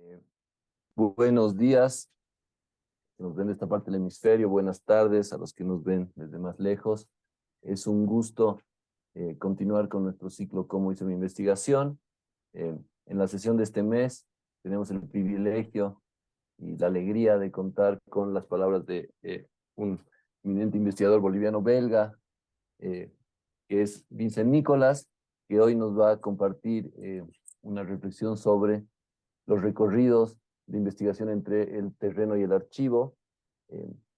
Eh, Buenos días, que nos ven de esta parte del hemisferio. Buenas tardes a los que nos ven desde más lejos. Es un gusto continuar con nuestro ciclo Cómo hice mi investigación. En la sesión de este mes tenemos el privilegio y la alegría de contar con las palabras de un eminente investigador boliviano-belga, que es Vincent Nicolás, que hoy nos va a compartir una reflexión sobre los recorridos de investigación entre el terreno y el archivo.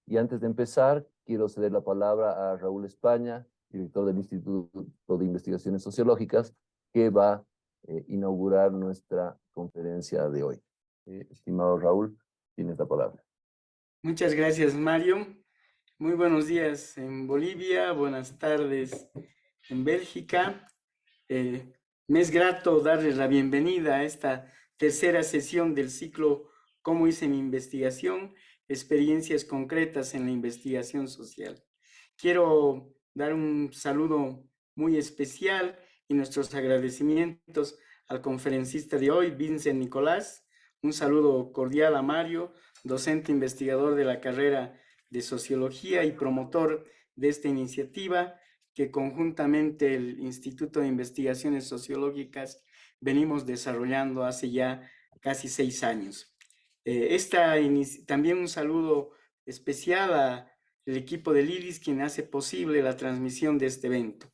Y antes de empezar, quiero ceder la palabra a Raúl España, director del Instituto de Investigaciones Sociológicas, que va a inaugurar nuestra conferencia de hoy. Estimado Raúl, tienes la palabra. Muchas gracias, Mario. Muy buenos días en Bolivia, buenas tardes en Bélgica. Me es grato darles la bienvenida a esta tercera sesión del ciclo Cómo hice mi investigación, experiencias concretas en la investigación social. Quiero dar un saludo muy especial y nuestros agradecimientos al conferencista de hoy, Vincent Nicolás. Un saludo cordial a Mario, docente investigador de la carrera de Sociología y promotor de esta iniciativa que conjuntamente el Instituto de Investigaciones Sociológicas venimos desarrollando hace ya casi 6 años. También un saludo especial al equipo del IRIS, quien hace posible la transmisión de este evento.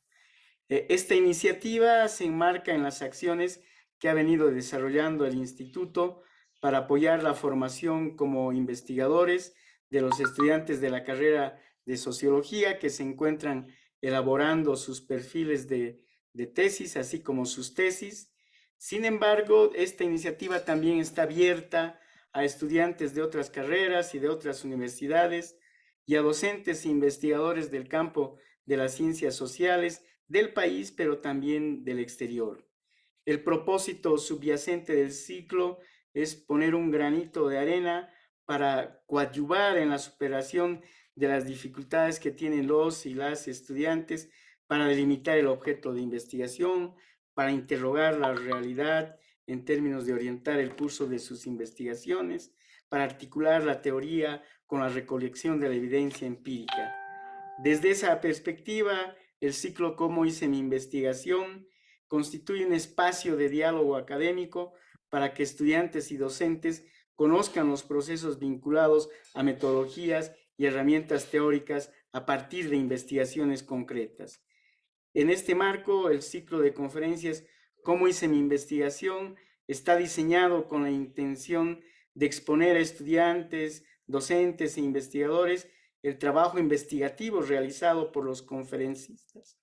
Esta iniciativa se enmarca en las acciones que ha venido desarrollando el Instituto para apoyar la formación como investigadores de los estudiantes de la carrera de Sociología que se encuentran elaborando sus perfiles de tesis, así como sus tesis. Sin embargo, esta iniciativa también está abierta a estudiantes de otras carreras y de otras universidades y a docentes e investigadores del campo de las ciencias sociales del país, pero también del exterior. El propósito subyacente del ciclo es poner un granito de arena para coadyuvar en la superación de las dificultades que tienen los y las estudiantes para delimitar el objeto de investigación, para interrogar la realidad en términos de orientar el curso de sus investigaciones, para articular la teoría con la recolección de la evidencia empírica. Desde esa perspectiva, el ciclo Cómo hice mi investigación constituye un espacio de diálogo académico para que estudiantes y docentes conozcan los procesos vinculados a metodologías y herramientas teóricas a partir de investigaciones concretas. En este marco, el ciclo de conferencias Cómo hice mi investigación está diseñado con la intención de exponer a estudiantes, docentes e investigadores el trabajo investigativo realizado por los conferencistas.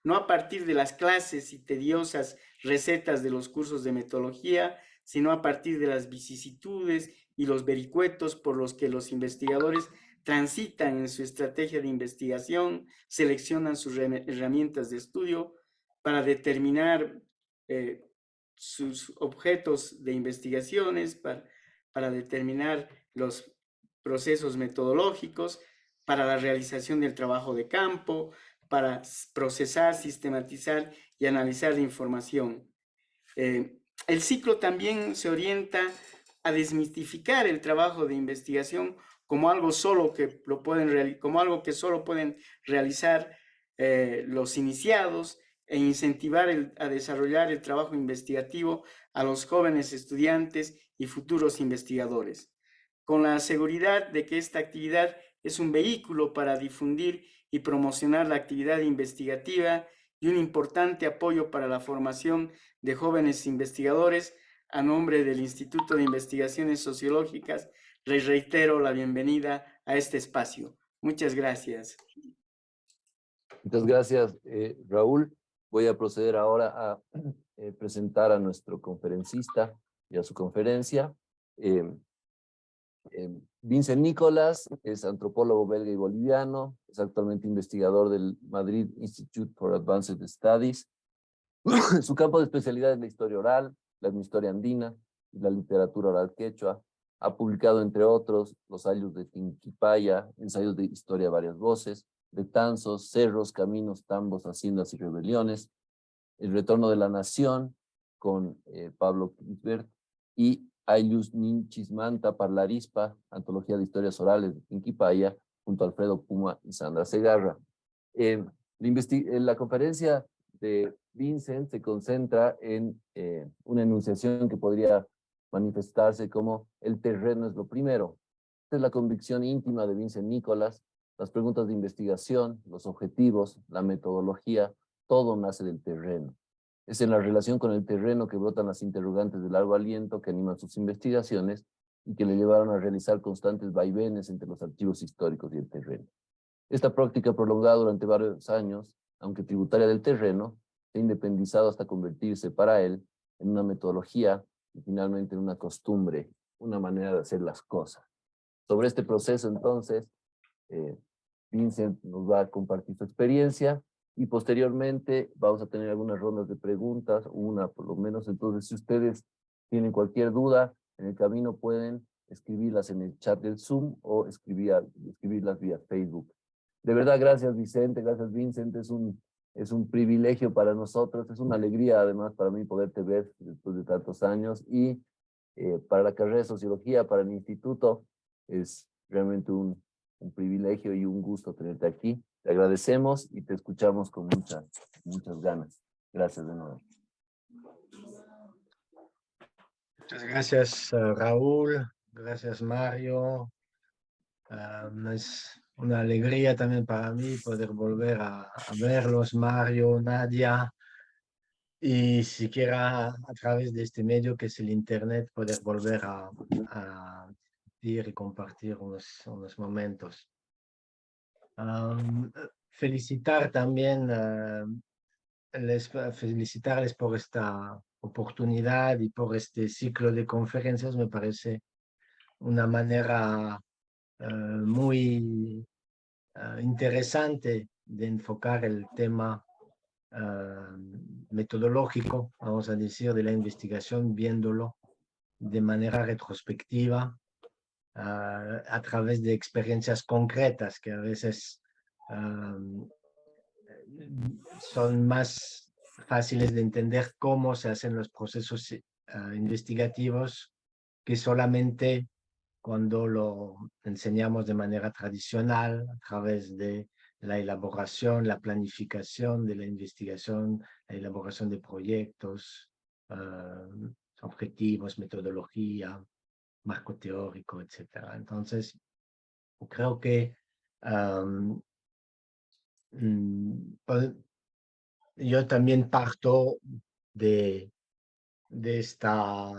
No a partir de las clases y tediosas recetas de los cursos de metodología, sino a partir de las vicisitudes y los vericuetos por los que los investigadores transitan en su estrategia de investigación, seleccionan sus herramientas de estudio para determinar sus objetos de investigaciones, para determinar los procesos metodológicos, para la realización del trabajo de campo, para procesar, sistematizar y analizar la información. El ciclo también se orienta a desmitificar el trabajo de investigación como algo que solo pueden realizar los iniciados e incentivar a desarrollar el trabajo investigativo a los jóvenes estudiantes y futuros investigadores, con la seguridad de que esta actividad es un vehículo para difundir y promocionar la actividad investigativa y un importante apoyo para la formación de jóvenes investigadores. A nombre del Instituto de Investigaciones Sociológicas, les reitero la bienvenida a este espacio. Muchas gracias. Muchas gracias, Raúl. Voy a proceder ahora a presentar a nuestro conferencista y a su conferencia. Vincent Nicolás es antropólogo belga y boliviano, es actualmente investigador del Madrid Institute for Advanced Studies. Su campo de especialidad es la historia oral, la etnohistoria andina y la literatura oral quechua. Ha publicado, entre otros, Los Ayllus de Tinquipaya, Ensayos de historia a varias voces, Betanzos, Cerros, Caminos, Tambos, Haciendas y Rebeliones, El retorno de la nación, con Pablo Kisbert, y Ailius Ninchismanta Parlarispa, Antología de Historias Orales de Quinquipaya, junto a Alfredo Puma y Sandra Segarra. La conferencia de Vincent se concentra en una enunciación que podría manifestarse como el terreno es lo primero. Esta es la convicción íntima de Vincent Nicholas. Las preguntas de investigación, los objetivos, la metodología, todo nace del terreno. Es en la relación con el terreno que brotan las interrogantes de largo aliento que animan sus investigaciones y que le llevaron a realizar constantes vaivenes entre los archivos históricos y el terreno. Esta práctica prolongada durante varios años, aunque tributaria del terreno, se ha independizado hasta convertirse para él en una metodología y finalmente en una costumbre, una manera de hacer las cosas. Sobre este proceso, entonces, Vincent nos va a compartir su experiencia y posteriormente vamos a tener algunas rondas de preguntas, una por lo menos. Entonces, si ustedes tienen cualquier duda, en el camino pueden escribirlas en el chat del Zoom o escribirlas vía Facebook. De verdad, gracias Vicente, gracias Vincent, es un privilegio para nosotros, es una alegría además para mí poderte ver después de tantos años, y para la carrera de Sociología, para el instituto, es realmente un privilegio y un gusto tenerte aquí. Te agradecemos y te escuchamos con muchas ganas. Gracias de nuevo. Muchas gracias, Raúl. Gracias, Mario. Es una alegría también para mí poder volver a verlos, Mario, Nadia, y siquiera a través de este medio que es el Internet poder volver a ir y compartir unos momentos. Felicitar también, felicitarles por esta oportunidad y por este ciclo de conferencias. Me parece una manera muy interesante de enfocar el tema metodológico, vamos a decir, de la investigación, viéndolo de manera retrospectiva a través de experiencias concretas que a veces son más fáciles de entender cómo se hacen los procesos investigativos que solamente cuando lo enseñamos de manera tradicional a través de la elaboración, la planificación de la investigación, la elaboración de proyectos, objetivos, metodología, marco teórico, etc. Entonces, creo que yo también parto de esta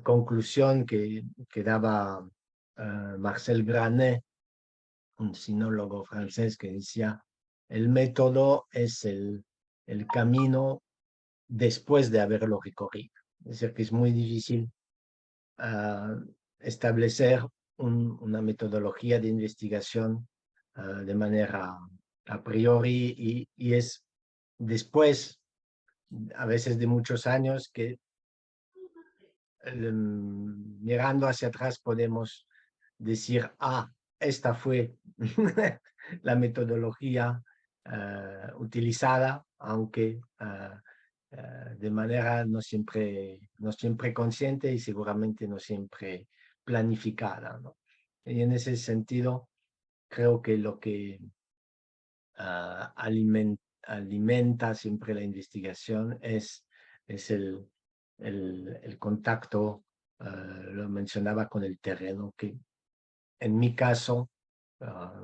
conclusión que daba Marcel Granet, un sinólogo francés, que decía: el método es el camino después de haberlo recorrido. Es decir, que es muy difícil establecer una metodología de investigación de manera a priori, y es después, a veces de muchos años, que mirando hacia atrás podemos decir: esta fue la metodología utilizada, aunque de manera no siempre consciente y seguramente no siempre planificada, ¿no? Y en ese sentido, creo que lo que alimenta siempre la investigación es el contacto, lo mencionaba, con el terreno, que en mi caso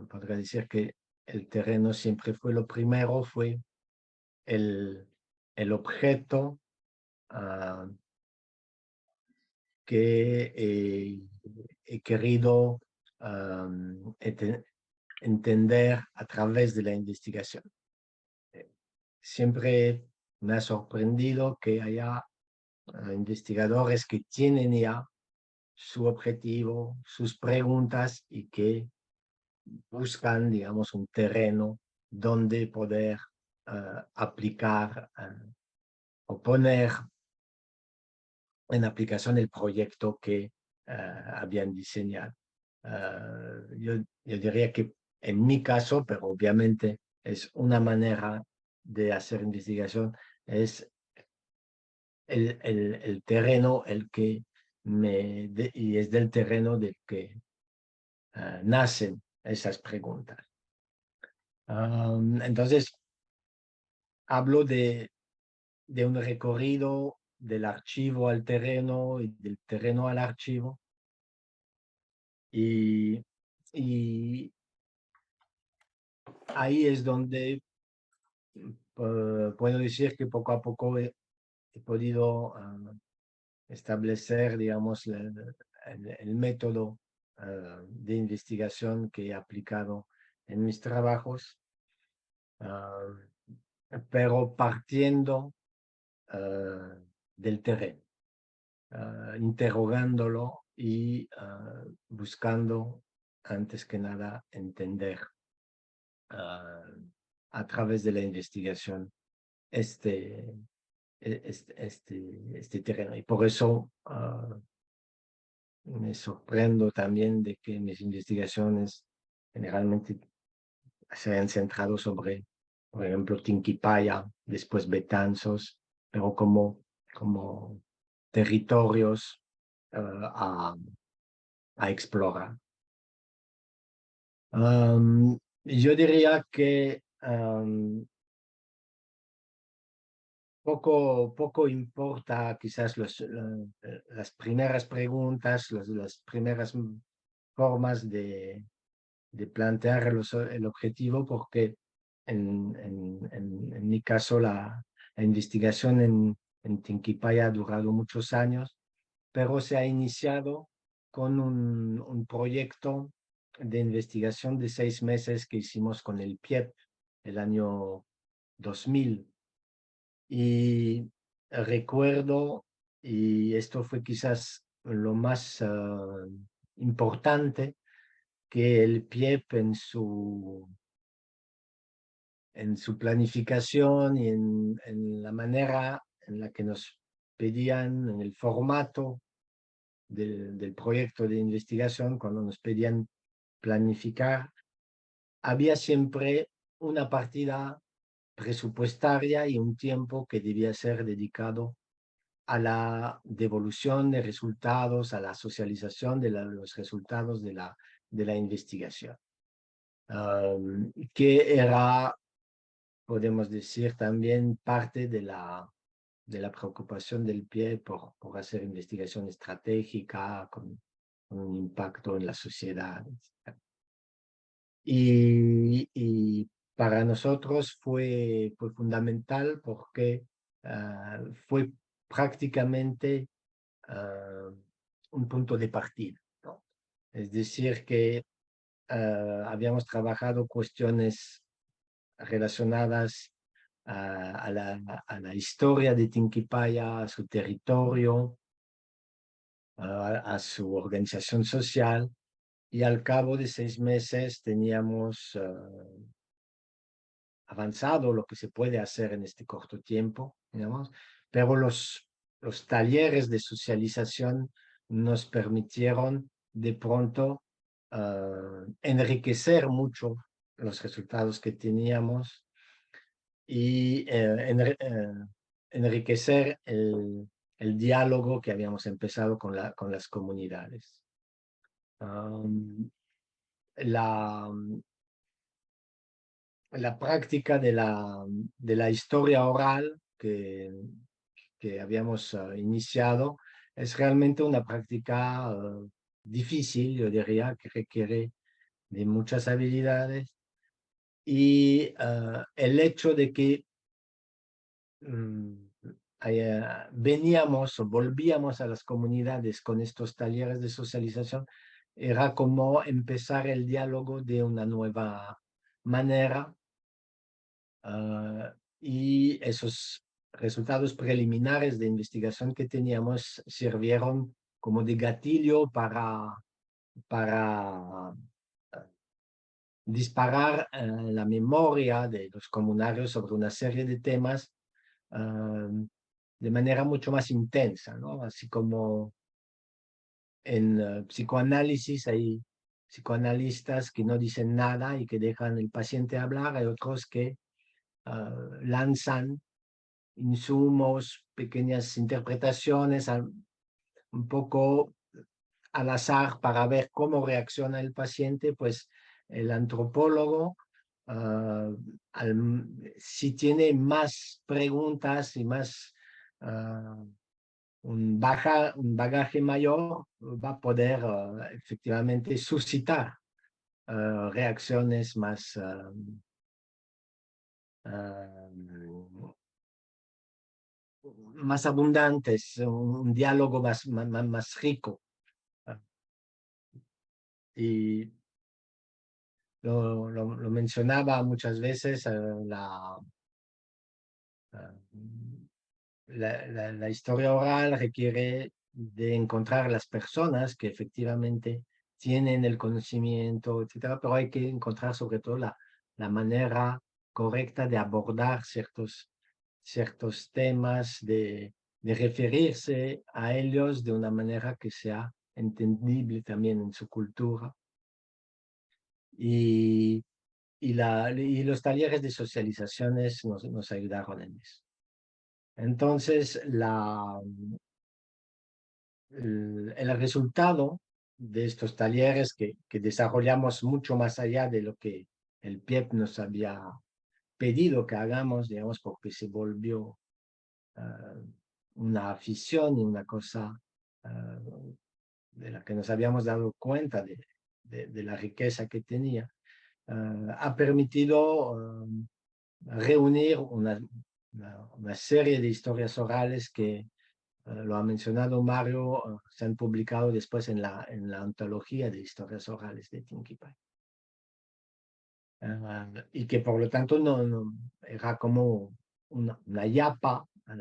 podría decir que el terreno siempre fue lo primero, fue el objeto que he querido entender a través de la investigación. Siempre me ha sorprendido que haya investigadores que tienen ya su objetivo, sus preguntas, y que buscan, digamos, un terreno donde poder aplicar o poner en aplicación el proyecto que habían diseñado. Yo diría que en mi caso, pero obviamente es una manera de hacer investigación, es el terreno y es del terreno del que nacen esas preguntas. Entonces, hablo de un recorrido del archivo al terreno y del terreno al archivo. Y ahí es donde puedo decir que poco a poco he podido establecer, digamos, el método de investigación que he aplicado en mis trabajos, pero partiendo del terreno, interrogándolo y buscando, antes que nada, entender a través de la investigación este terreno. Y por eso me sorprendo también de que mis investigaciones generalmente se han centrado sobre, por ejemplo, Tinquipaya, después Betanzos, pero como territorios a explorar. Yo diría que poco importa quizás las primeras preguntas, las primeras formas de plantear el objetivo, porque en mi caso la investigación en Tinquipaya ha durado muchos años, pero se ha iniciado con un proyecto de investigación de 6 meses que hicimos con el PIEP el año 2000. Y recuerdo, y esto fue quizás lo más importante, que el PIEP en su planificación y en la manera en la que nos pedían, en el formato del proyecto de investigación, cuando nos pedían planificar, había siempre una partida presupuestaria y un tiempo que debía ser dedicado a la devolución de resultados, a la socialización de los resultados de la investigación, que era, podemos decir, también parte de la preocupación del PIE por hacer investigación estratégica con un impacto en la sociedad. Y para nosotros fue fundamental porque fue prácticamente un punto de partida, ¿no? Es decir, que habíamos trabajado cuestiones relacionadas a la historia de Tinquipaya, a su territorio, a su organización social, y al cabo de 6 meses teníamos avanzado lo que se puede hacer en este corto tiempo, digamos, pero los talleres de socialización nos permitieron de pronto enriquecer mucho los resultados que teníamos y enriquecer el diálogo que habíamos empezado con las comunidades. La práctica de la historia oral que habíamos iniciado es realmente una práctica difícil, yo diría, que requiere de muchas habilidades, y el hecho de que veníamos o volvíamos a las comunidades con estos talleres de socialización era como empezar el diálogo de una nueva manera, y esos resultados preliminares de investigación que teníamos sirvieron como de gatillo para disparar la memoria de los comunarios sobre una serie de temas de manera mucho más intensa, ¿no? Así como en psicoanálisis hay psicoanalistas que no dicen nada y que dejan al paciente hablar, hay otros que lanzan insumos, pequeñas interpretaciones, un poco al azar para ver cómo reacciona el paciente, pues el antropólogo, si tiene más preguntas y más un bagaje mayor, va a poder efectivamente suscitar reacciones más abundantes, un diálogo más rico. Y lo mencionaba muchas veces, la historia oral requiere de encontrar las personas que efectivamente tienen el conocimiento, etcétera, pero hay que encontrar sobre todo la manera correcta de abordar ciertos temas, de referirse a ellos de una manera que sea entendible también en su cultura. Y los talleres de socializaciones nos ayudaron en eso. Entonces, el resultado de estos talleres que desarrollamos mucho más allá de lo que el PIEP nos había pedido que hagamos, digamos, porque se volvió una afición y una cosa de la que nos habíamos dado cuenta de la riqueza que tenía, ha permitido reunir una serie de historias orales que, lo ha mencionado Mario, se han publicado después en la antología de historias orales de Tinky Pie. Y que por lo tanto no era como una yapa a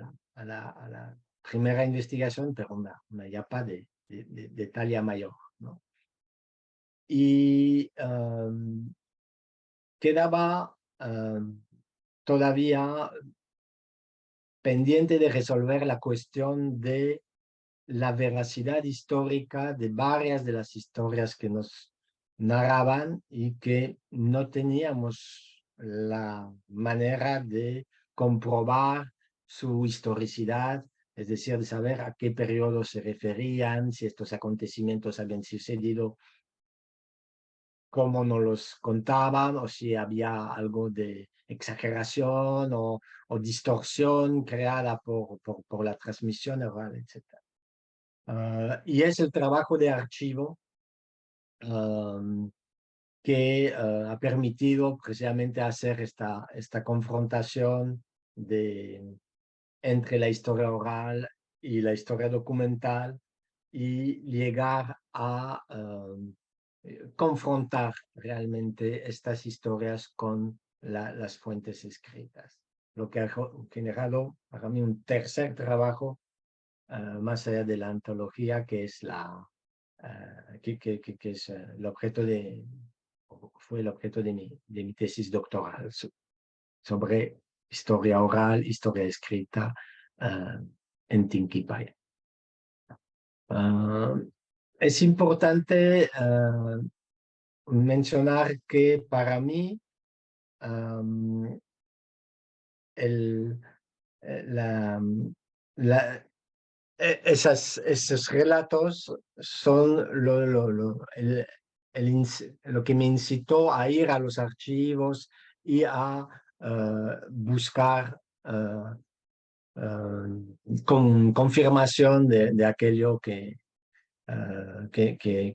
la primera investigación, pero una yapa de talla mayor, ¿no? Y quedaba todavía pendiente de resolver la cuestión de la veracidad histórica de varias de las historias que nos narraban y que no teníamos la manera de comprobar su historicidad, es decir, de saber a qué periodo se referían, si estos acontecimientos habían sucedido como nos los contaban, o si había algo de exageración o distorsión creada por la transmisión oral, etc. Y es el trabajo de archivo que ha permitido precisamente hacer esta confrontación entre la historia oral y la historia documental y llegar a confrontar realmente estas historias con las fuentes escritas, lo que ha generado para mí un tercer trabajo más allá de la antología, que es que es el objeto fue el objeto de mi tesis doctoral sobre historia oral, historia escrita en Tinky Pie. Es importante mencionar que para mí esos relatos son lo que me incitó a ir a los archivos y a buscar con confirmación de aquello que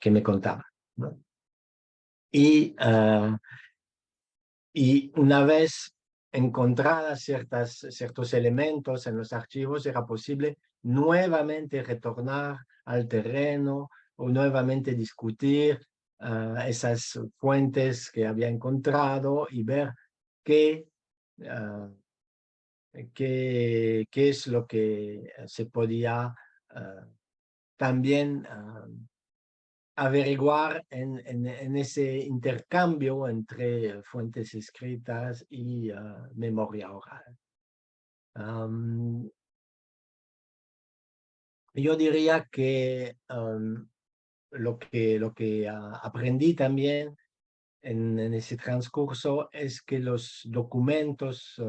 me contaba, ¿no? Y una vez encontradas ciertos elementos en los archivos, era posible nuevamente retornar al terreno o nuevamente discutir esas fuentes que había encontrado y ver qué es lo que se podía también averiguar en ese intercambio entre fuentes escritas y memoria oral. Yo diría que lo que aprendí también en ese transcurso es que los documentos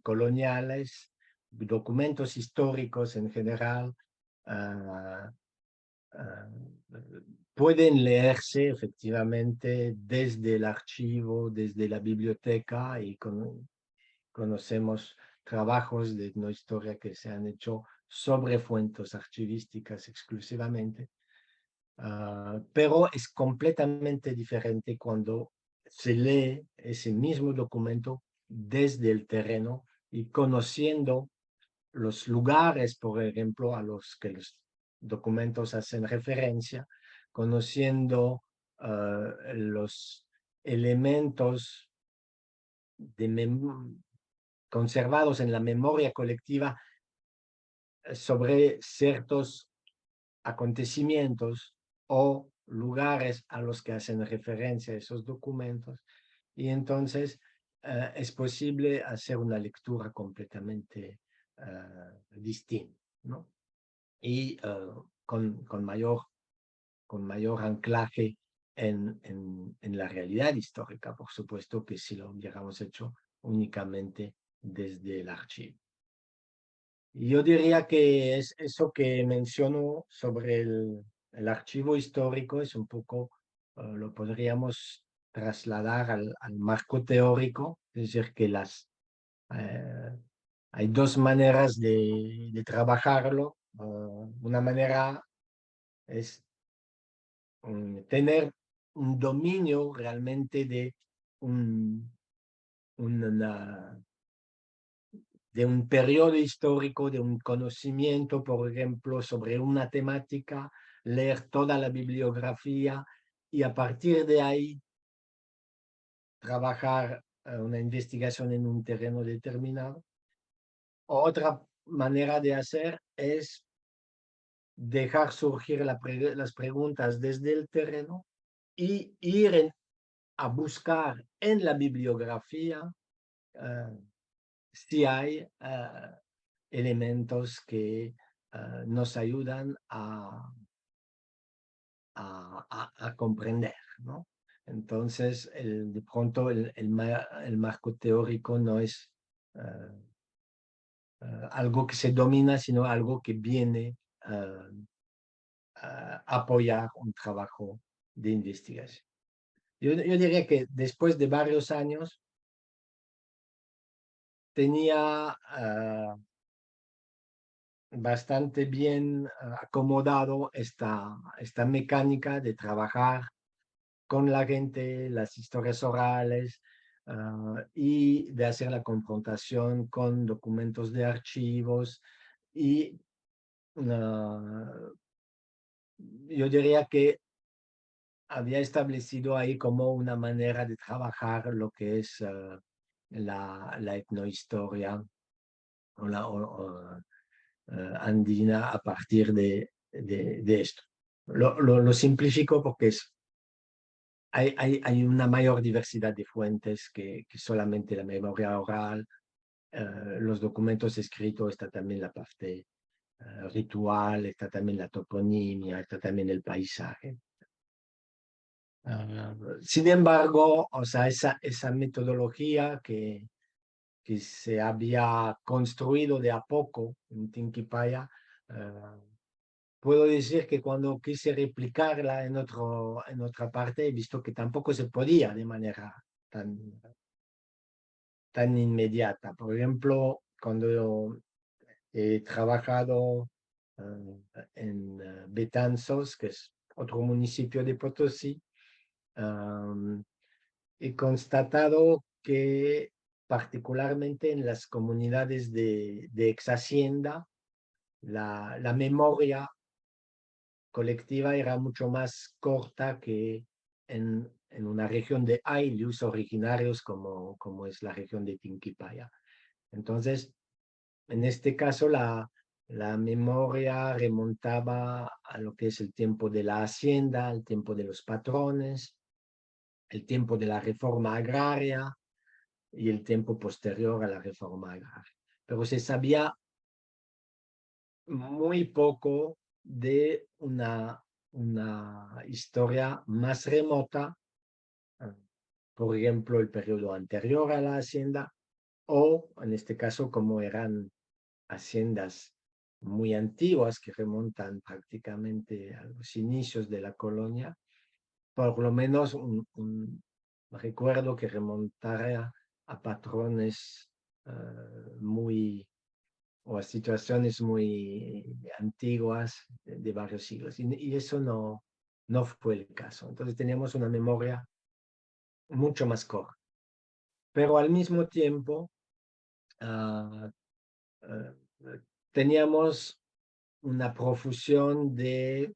coloniales documentos históricos en general pueden leerse efectivamente desde el archivo, desde la biblioteca, y conocemos trabajos de etnohistoria que se han hecho sobre fuentes archivísticas exclusivamente, pero es completamente diferente cuando se lee ese mismo documento desde el terreno y conociendo los lugares, por ejemplo, a los que los documentos hacen referencia, conociendo los elementos conservados en la memoria colectiva sobre ciertos acontecimientos o lugares a los que hacen referencia esos documentos, y entonces es posible hacer una lectura completamente distinta, ¿no? Y con mayor anclaje en la realidad histórica, por supuesto, que si lo hubiéramos hecho únicamente desde el archivo. Y yo diría que es eso que menciono sobre el archivo histórico, es un poco, lo podríamos trasladar al marco teórico, es decir, que hay dos maneras de trabajarlo. Una manera es tener un dominio realmente una, de un periodo histórico, de un conocimiento, por ejemplo, sobre una temática, leer toda la bibliografía y a partir de ahí trabajar una investigación en un terreno determinado. Otra manera de hacer es dejar surgir las preguntas desde el terreno y ir a buscar en la bibliografía si hay elementos que nos ayudan a comprender, ¿no? Entonces, de pronto el marco teórico no es algo que se domina, sino algo que viene a apoyar un trabajo de investigación. Yo diría que después de varios años tenía bastante bien acomodado esta mecánica de trabajar con la gente, las historias orales, y de hacer la confrontación con documentos de archivos. Y yo diría que había establecido ahí como una manera de trabajar lo que es la etnohistoria andina a partir de esto. Lo simplifico porque hay una mayor diversidad de fuentes que solamente la memoria oral, los documentos escritos, está también la parte ritual, está también la toponimia, está también el paisaje. Sin embargo, o sea, esa metodología que se había construido de a poco en Tinquipaya, puedo decir que cuando quise replicarla en otra parte, he visto que tampoco se podía de manera tan inmediata. Por ejemplo, cuando yo he trabajado en Betanzos, que es otro municipio de Potosí, he constatado que particularmente en las comunidades de ex-hacienda, la memoria colectiva era mucho más corta que en una región de ayllus originarios como es la región de Tinquipaya. Entonces, en este caso, la memoria remontaba a lo que es el tiempo de la hacienda, el tiempo de los patrones, el tiempo de la reforma agraria y el tiempo posterior a la reforma agraria. Pero se sabía muy poco de una historia más remota, por ejemplo, el periodo anterior a la hacienda, o en este caso, como eran haciendas muy antiguas que remontan prácticamente a los inicios de la colonia, por lo menos un recuerdo que remontara a patrones muy o a situaciones muy antiguas de varios siglos. Y eso no fue el caso. Entonces teníamos una memoria mucho más corta. Pero al mismo tiempo teníamos una profusión de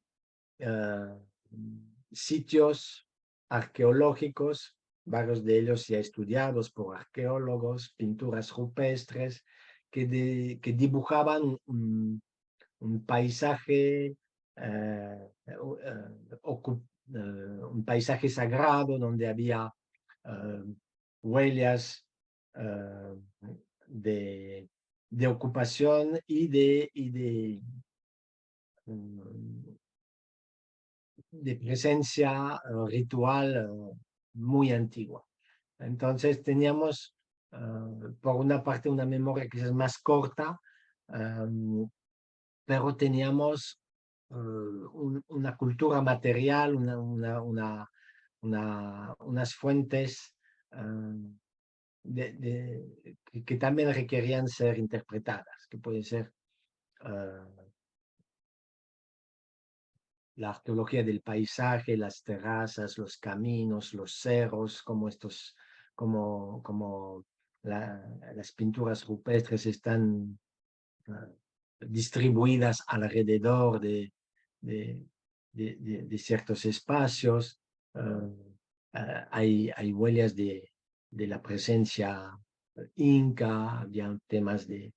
sitios arqueológicos, varios de ellos ya estudiados por arqueólogos, pinturas rupestres que dibujaban un paisaje, un paisaje sagrado donde había huellas de ocupación y de presencia ritual muy antigua. Entonces teníamos, por una parte, una memoria quizás más corta, pero teníamos una cultura material, unas fuentes que también requerían ser interpretadas, que puede ser la arqueología del paisaje, las terrazas, los caminos, los cerros, como las pinturas rupestres están distribuidas alrededor de ciertos espacios. Hay huellas de la presencia inca, había temas de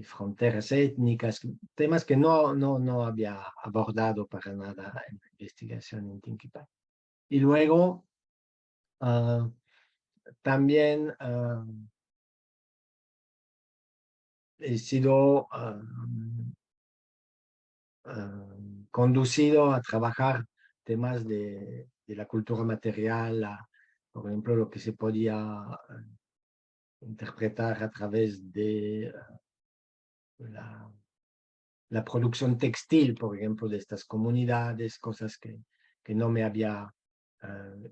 fronteras étnicas, temas que no había abordado para nada en la investigación en Tinquipay. Y luego también he sido conducido a trabajar temas de la cultura material, por ejemplo, lo que se podía interpretar a través de la producción textil, por ejemplo, de estas comunidades, cosas que no me había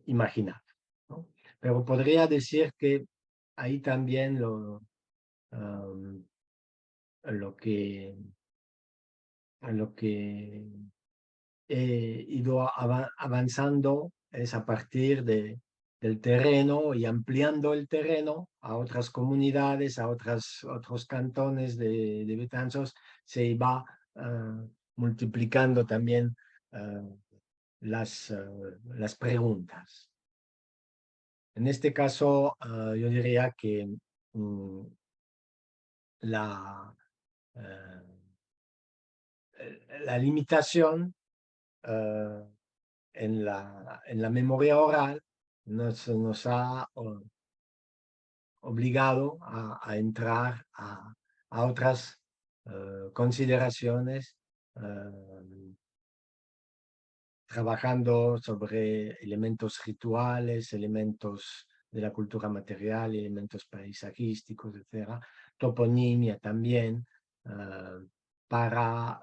imaginado, ¿no? Pero podría decir que ahí también lo que he ido avanzando es a partir del terreno y ampliando el terreno a otras comunidades, a otros cantones de Betanzos, se iba multiplicando también las preguntas. En este caso, yo diría que la limitación en la memoria oral nos ha obligado a entrar a otras consideraciones, trabajando sobre elementos rituales, elementos de la cultura material, elementos paisajísticos, etc. Toponimia también, para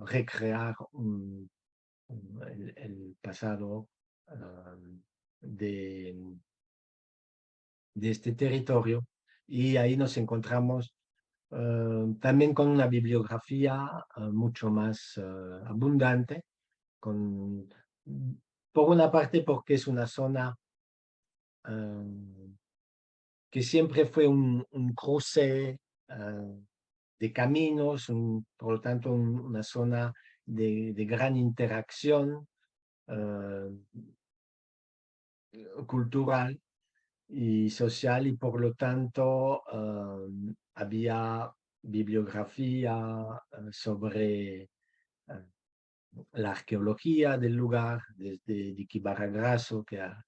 recrear el pasado de este territorio, y ahí nos encontramos también con una bibliografía mucho más abundante, por una parte porque es una zona que siempre fue un cruce de caminos, por lo tanto una zona de gran interacción cultural y social, y por lo tanto había bibliografía sobre la arqueología del lugar, desde Dicky Barragraso, que ha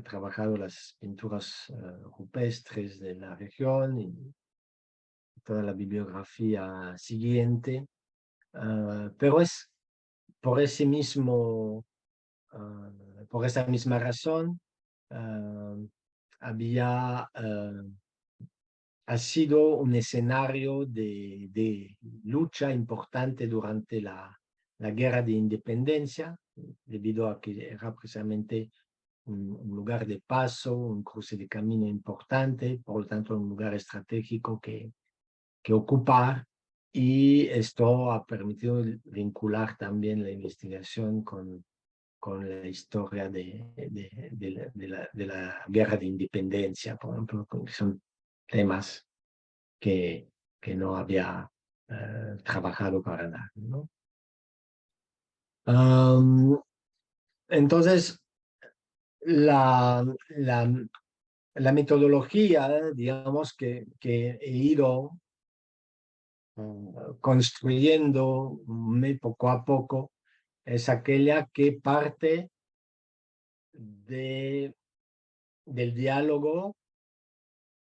trabajado las pinturas rupestres de la región, y toda la bibliografía siguiente, pero es por ese mismo, por esa misma razón, había ha sido un escenario de lucha importante durante la guerra de independencia, debido a que era precisamente un lugar de paso, un cruce de camino importante, por lo tanto un lugar estratégico que ocupar, y esto ha permitido vincular también la investigación con la historia de la guerra de independencia, por ejemplo, que son temas que no había trabajado para nada, ¿no? Entonces, la metodología, digamos, que he ido construyendo poco a poco, es aquella que parte del diálogo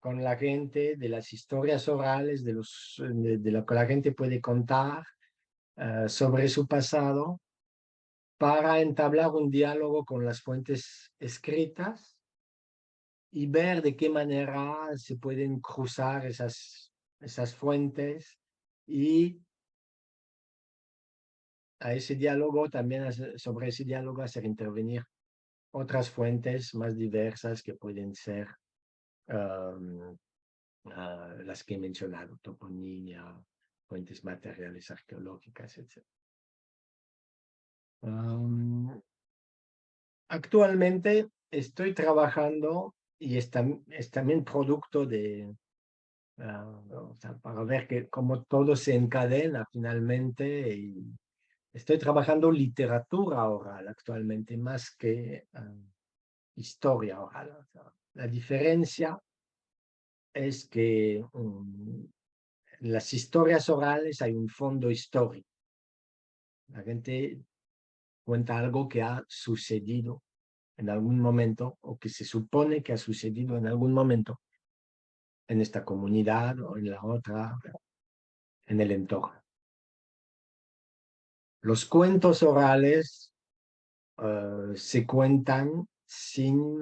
con la gente, de las historias orales, de lo que la gente puede contar sobre su pasado, para entablar un diálogo con las fuentes escritas y ver de qué manera se pueden cruzar esas fuentes, y a ese diálogo también, sobre ese diálogo, hacer intervenir otras fuentes más diversas que pueden ser las que he mencionado: toponimia, fuentes materiales arqueológicas, etc. Actualmente estoy trabajando, y es también producto de, o sea, para ver cómo todo se encadena finalmente, y estoy trabajando literatura oral actualmente más que historia oral. O sea, la diferencia es que en las historias orales hay un fondo histórico. La gente cuenta algo que ha sucedido en algún momento, o que se supone que ha sucedido en algún momento en esta comunidad o en la otra, en el entorno. Los cuentos orales se cuentan sin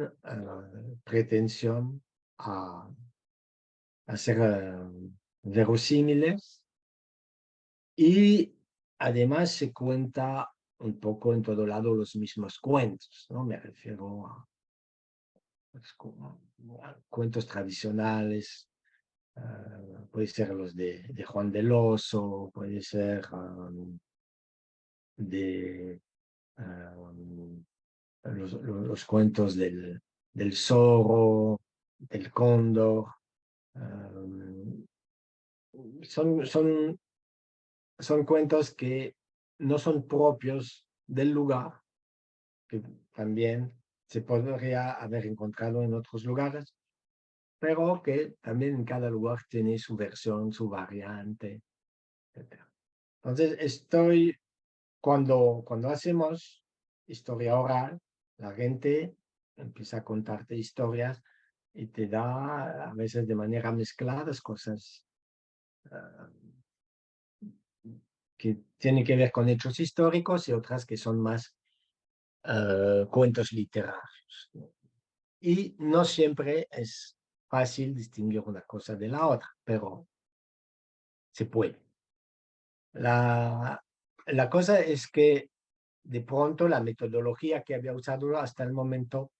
pretensión a ser verosímiles, y además se cuenta un poco en todo lado los mismos cuentos, ¿no? Me refiero a, pues, a cuentos tradicionales. Puede ser los de Juan del Oso, puede ser de los cuentos del zorro, del cóndor. Son cuentos que no son propios del lugar, que también se podría haber encontrado en otros lugares, pero que también en cada lugar tiene su versión, su variante, etc. Entonces, cuando hacemos historia oral, la gente empieza a contarte historias y te da, a veces de manera mezcladas, cosas que tienen que ver con hechos históricos, y otras que son más cuentos literarios. Y no siempre es fácil distinguir una cosa de la otra, pero se puede. La cosa es que de pronto la metodología que había usado hasta el momento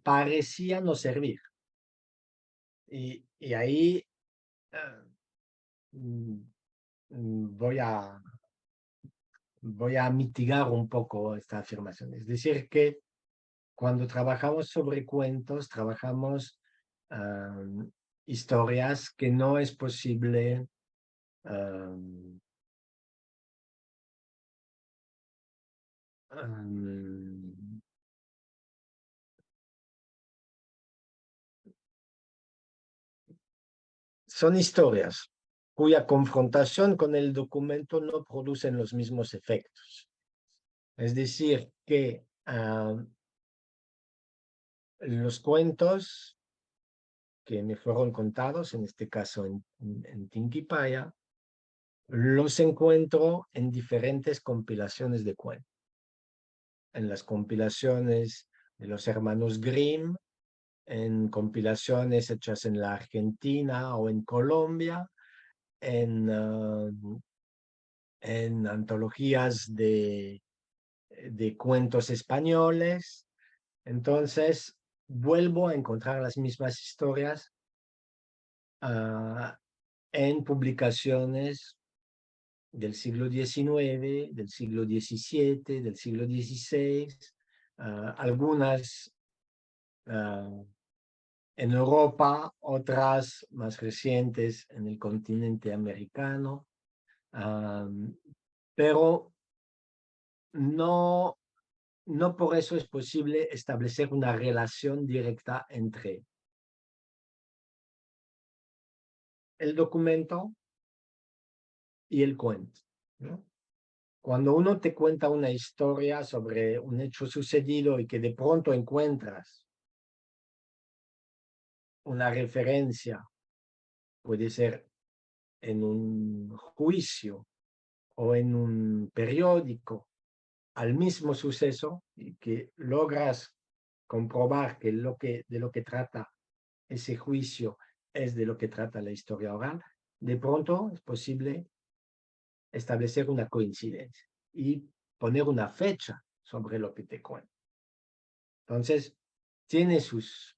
parecía no servir. Y ahí voy a mitigar un poco esta afirmación. Es decir, que cuando trabajamos sobre cuentos, trabajamos historias que no es posible son historias cuya confrontación con el documento no producen los mismos efectos. Es decir, que los cuentos que me fueron contados, en este caso en Tinquipaya, los encuentro en diferentes compilaciones de cuentos. En las compilaciones de los hermanos Grimm, en compilaciones hechas en la Argentina o en Colombia, en antologías de cuentos españoles. Entonces, vuelvo a encontrar las mismas historias en publicaciones del siglo XIX, del siglo XVII, del siglo XVI, algunas en Europa, otras más recientes en el continente americano, pero no por eso es posible establecer una relación directa entre el documento y el cuento, ¿no? Cuando uno te cuenta una historia sobre un hecho sucedido y que de pronto encuentras una referencia, puede ser en un juicio o en un periódico, al mismo suceso, y que logras comprobar que de lo que trata ese juicio es de lo que trata la historia oral, de pronto es posible establecer una coincidencia y poner una fecha sobre lo que te cuento. Entonces, tiene sus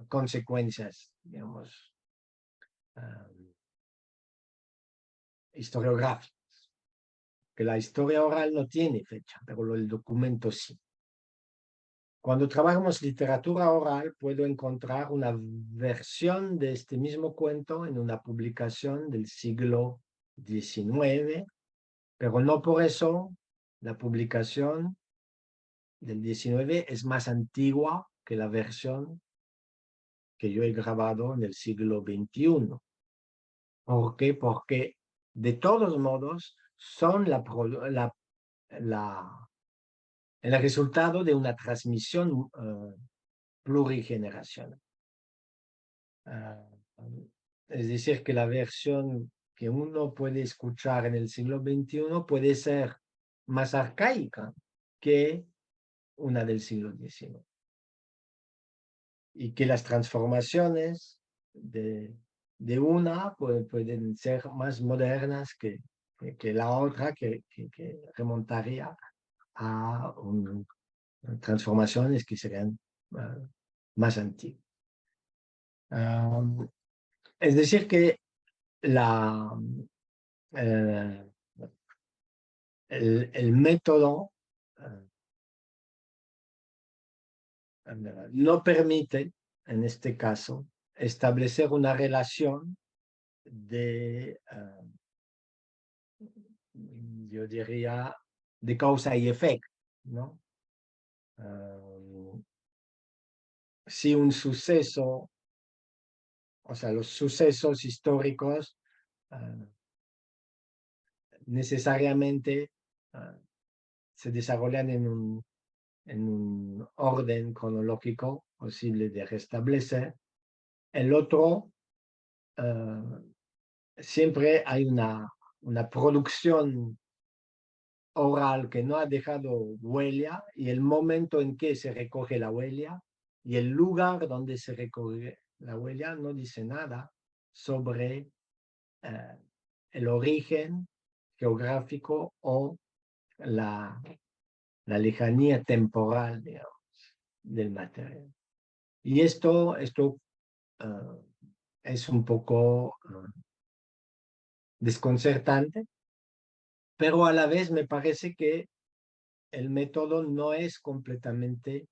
consecuencias, digamos, historiográficas, que la historia oral no tiene fecha, pero el documento sí. Cuando trabajamos literatura oral, puedo encontrar una versión de este mismo cuento en una publicación del siglo XIX, pero no por eso la publicación del XIX es más antigua que la versión que yo he grabado en el siglo XXI. ¿Por qué? Porque de todos modos son el resultado de una transmisión plurigeneracional. Es decir, que la versión que uno puede escuchar en el siglo XXI puede ser más arcaica que una del siglo XIX. Y que las transformaciones de una pueden ser más modernas que la otra, que remontaría a transformaciones que serían más antiguas. Es decir, que el método no permite, en este caso, establecer una relación de, yo diría, de causa y efecto, ¿no? Si un suceso, o sea, los sucesos históricos necesariamente se desarrollan en un orden cronológico posible de restablecer. El otro, siempre hay una producción oral que no ha dejado huella, y el momento en que se recoge la huella y el lugar donde se recoge la huella no dice nada sobre el origen geográfico o la lejanía temporal, digamos, del material. Y esto es un poco desconcertante, pero a la vez me parece que el método no es completamente,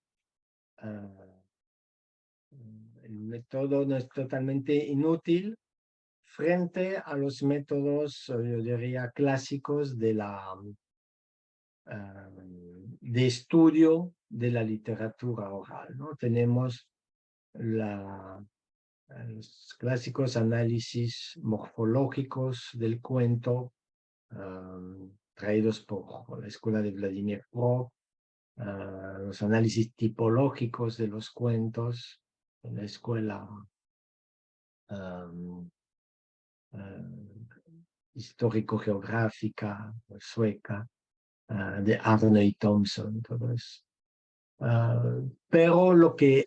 el método no es totalmente inútil frente a los métodos, yo diría, clásicos de estudio de la literatura oral, ¿no? Tenemos los clásicos análisis morfológicos del cuento, traídos por la escuela de Vladimir Pro, los análisis tipológicos de los cuentos en la escuela histórico-geográfica sueca, de Arne y Thompson, todo eso. Pero lo que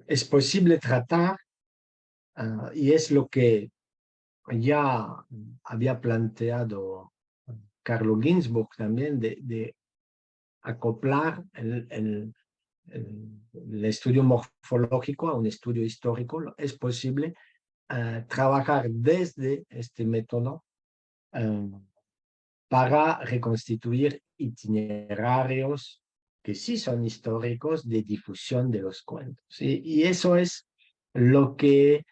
es posible tratar, y es lo que ya había planteado Carlo Ginzburg también, de acoplar el estudio morfológico a un estudio histórico. Es posible trabajar desde este método para reconstituir itinerarios que sí son históricos de difusión de los cuentos. Y eso es lo que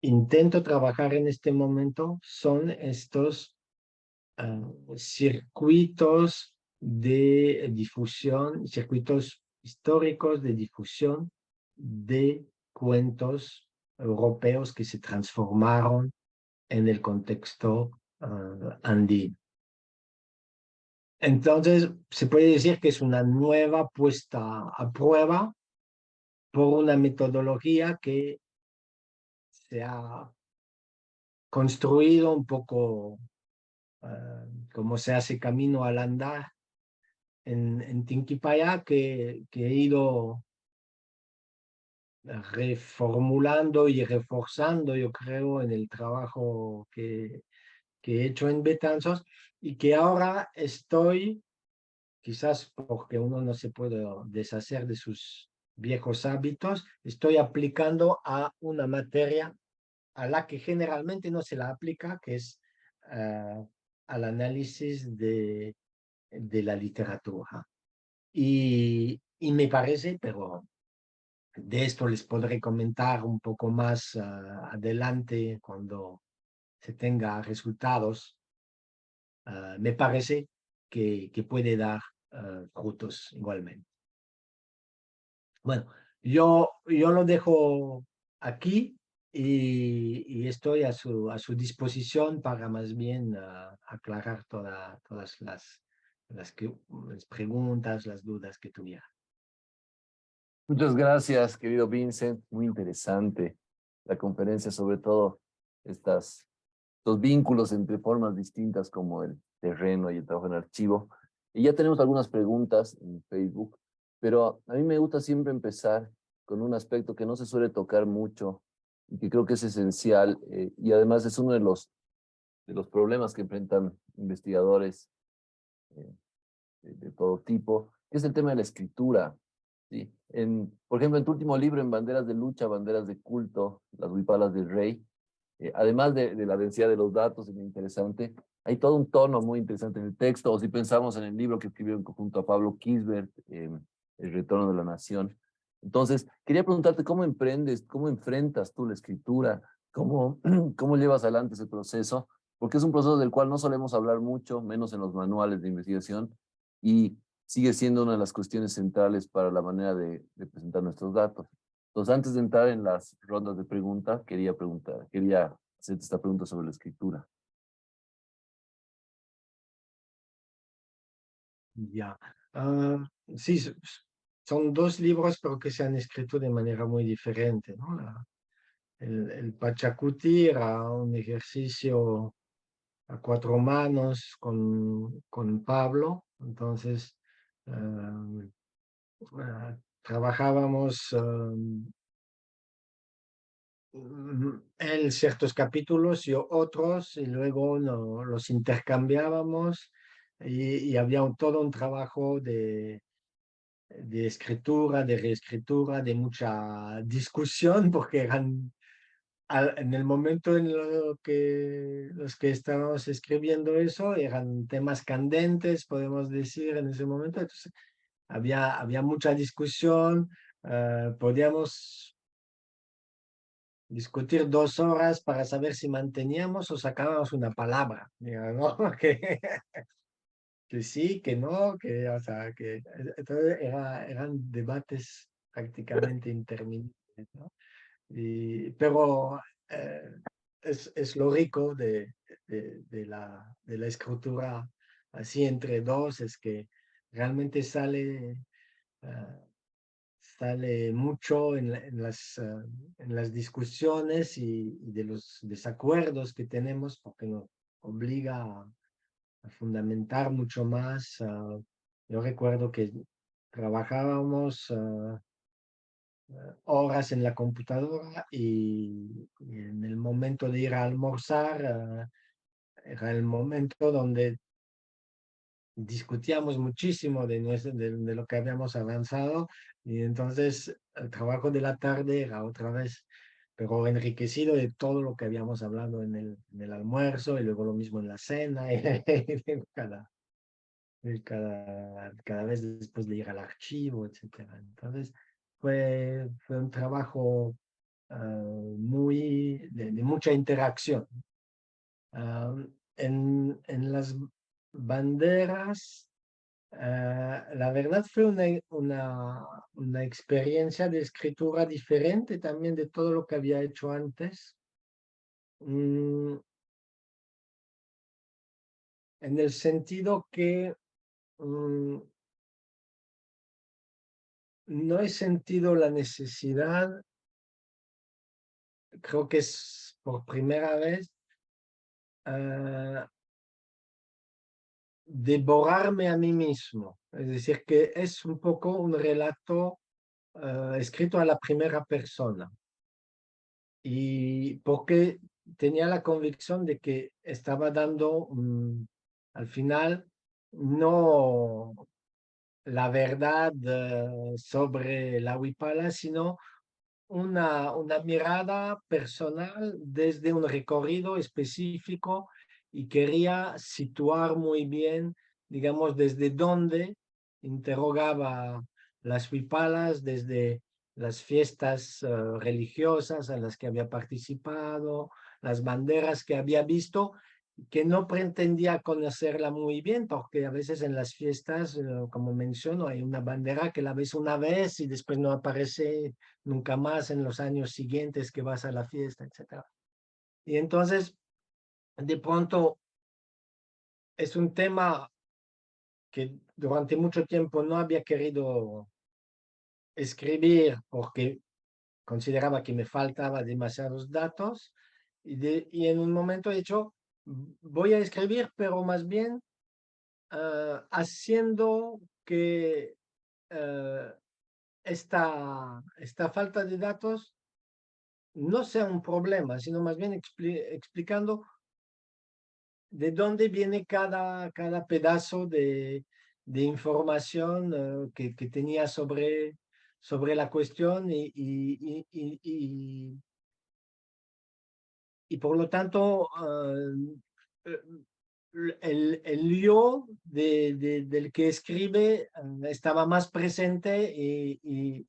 intento trabajar en este momento, son estos circuitos de difusión, circuitos históricos de difusión de cuentos europeos que se transformaron en el contexto andino. Entonces, se puede decir que es una nueva puesta a prueba por una metodología que se ha construido un poco como se hace camino al andar en Tinquipaya, que he ido reformulando y reforzando, yo creo, en el trabajo que he hecho en Betanzos, y que ahora estoy, quizás porque uno no se puede deshacer de sus viejos hábitos, estoy aplicando a una materia a la que generalmente no se la aplica, que es al análisis de la literatura. Y me parece, pero de esto les podré comentar un poco más adelante cuando se tenga resultados, me parece que puede dar frutos igualmente. Bueno, yo lo dejo aquí y estoy a su disposición para más bien aclarar todas las preguntas, las dudas que tuviera. Muchas gracias, querido Vincent. Muy interesante la conferencia, sobre todo estos vínculos entre formas distintas como el terreno y el trabajo en archivo. Y ya tenemos algunas preguntas en Facebook, pero a mí me gusta siempre empezar con un aspecto que no se suele tocar mucho y que creo que es esencial, y además es uno de los problemas que enfrentan investigadores eh, de todo tipo, que es el tema de la escritura. ¿Sí? Por ejemplo, en tu último libro, en Banderas de Lucha, Banderas de Culto, Las Huipalas del Rey, además de la densidad de los datos, es muy interesante, hay todo un tono muy interesante en el texto, o si pensamos en el libro que escribieron junto a Pablo Kisbert, El Retorno de la Nación. Entonces, quería preguntarte cómo emprendes, cómo enfrentas tú la escritura, cómo llevas adelante ese proceso, porque es un proceso del cual no solemos hablar mucho, menos en los manuales de investigación, y sigue siendo una de las cuestiones centrales para la manera de presentar nuestros datos. Entonces, antes de entrar en las rondas de preguntas, quería hacerte esta pregunta sobre la escritura. Ya. Sí, son dos libros, pero que se han escrito de manera muy diferente, ¿no? El Pachacuti era un ejercicio a cuatro manos con Pablo, entonces trabajábamos él ciertos capítulos, yo otros, y luego los intercambiábamos, y había todo un trabajo de escritura, de reescritura, de mucha discusión, porque en el momento en los que estábamos escribiendo eso, eran temas candentes, podemos decir, en ese momento. Entonces, había mucha discusión, podíamos discutir 2 horas para saber si manteníamos o sacábamos una palabra, ¿no? Que sí, que no, o sea, entonces eran debates prácticamente interminables, ¿no? Pero eh, es lo rico de la escritura así entre dos, es que realmente sale mucho en las discusiones y de los desacuerdos que tenemos, porque nos obliga a fundamentar mucho más. Yo recuerdo que trabajábamos horas en la computadora y en el momento de ir a almorzar era el momento donde discutíamos muchísimo de lo que habíamos avanzado y entonces el trabajo de la tarde era otra vez, pero enriquecido de todo lo que habíamos hablado en el almuerzo y luego lo mismo en la cena y cada vez después de ir al archivo, etcétera. Entonces fue un trabajo de mucha interacción. Ah, en las banderas, la verdad fue una experiencia de escritura diferente también de todo lo que había hecho antes. Mm, en el sentido que no he sentido la necesidad, creo que es por primera vez, ah, devorarme a mí mismo. Es decir, que es un poco un relato escrito a la primera persona. Y porque tenía la convicción de que estaba dando, al final, no la verdad sobre la Huipala, sino una mirada personal desde un recorrido específico y quería situar muy bien, digamos, desde dónde interrogaba las huipalas, desde las fiestas religiosas a las que había participado, las banderas que había visto, que no pretendía conocerla muy bien, porque a veces en las fiestas, como menciono, hay una bandera que la ves una vez y después no aparece nunca más en los años siguientes que vas a la fiesta, etc. Y entonces, de pronto, es un tema que durante mucho tiempo no había querido escribir porque consideraba que me faltaba demasiados datos y en un momento he dicho, voy a escribir, pero más bien haciendo que uh, esta falta de datos no sea un problema, sino más bien explicando de dónde viene cada pedazo de información que tenía sobre la cuestión y por lo tanto el yo del que escribe estaba más presente y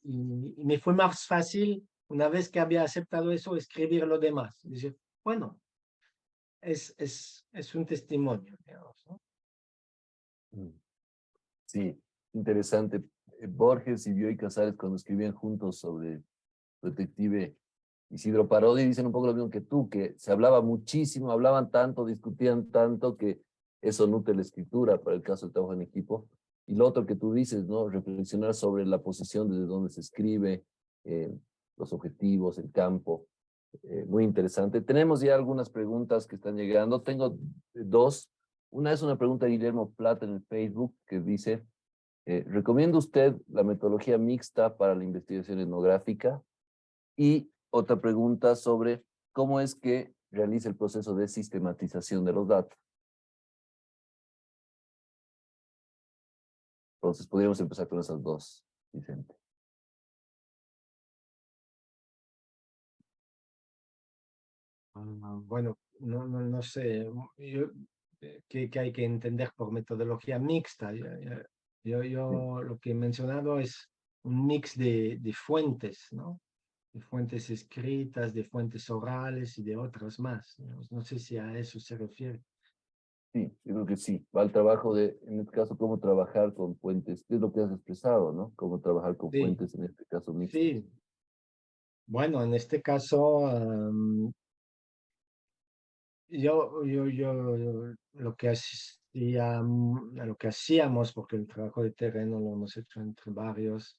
me fue más fácil, una vez que había aceptado eso, escribir lo demás. Dice, bueno, es un testimonio, digamos, ¿no? Sí, interesante. Borges y Bioy Casares, cuando escribían juntos sobre detective Isidro Parodi, dicen un poco lo mismo que tú, que se hablaba muchísimo, hablaban tanto, discutían tanto, que eso nutre la escritura para el caso del trabajo en equipo. Y lo otro que tú dices, ¿no? Reflexionar sobre la posición desde donde se escribe, los objetivos, el campo. Muy interesante. Tenemos ya algunas preguntas que están llegando. Tengo dos. Una es una pregunta de Guillermo Plata en el Facebook que dice, ¿recomienda usted la metodología mixta para la investigación etnográfica? Y otra pregunta sobre cómo es que realiza el proceso de sistematización de los datos. Entonces, podríamos empezar con esas dos, Vicente. Bueno, no sé qué hay que entender por metodología mixta. Sí, Yo lo que he mencionado es un mix de fuentes, ¿no? De fuentes escritas, de fuentes orales y de otras más. No sé si a eso se refiere. sí, yo creo que sí. Va al trabajo de, en este caso, cómo trabajar con fuentes, que es lo que has expresado, ¿no? Cómo trabajar con Sí, fuentes, en este caso, mixtas. sí. Bueno, en este caso, yo lo que lo que hacíamos, porque el trabajo de terreno lo hemos hecho entre varios,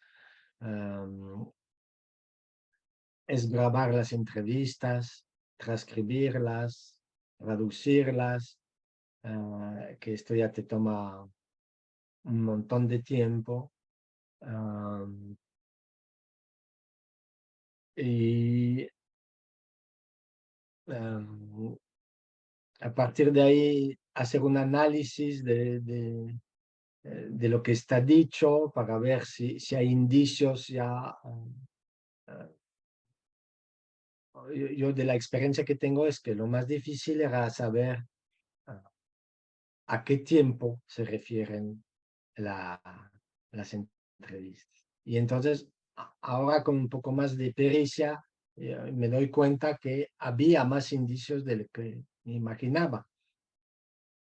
es grabar las entrevistas, transcribirlas, traducirlas, que esto ya te toma un montón de tiempo. y a partir de ahí hacer un análisis de lo que está dicho para ver si hay indicios ya. Yo de la experiencia que tengo es que lo más difícil era saber a qué tiempo se refieren las entrevistas. Y entonces, ahora con un poco más de pericia, me doy cuenta que había más indicios de lo que me imaginaba.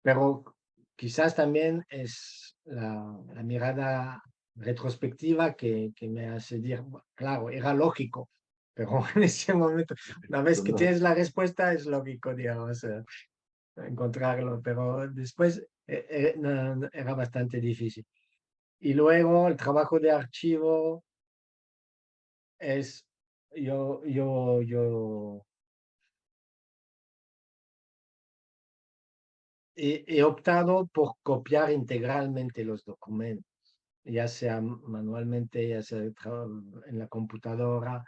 Pero quizás también es la mirada retrospectiva que me hace decir, claro, era lógico, pero en ese momento, una vez que No. tienes la respuesta, es lógico, digamos, encontrarlo, pero después era bastante difícil. Y luego el trabajo de archivo es, yo he optado por copiar integralmente los documentos, ya sea manualmente, ya sea en la computadora,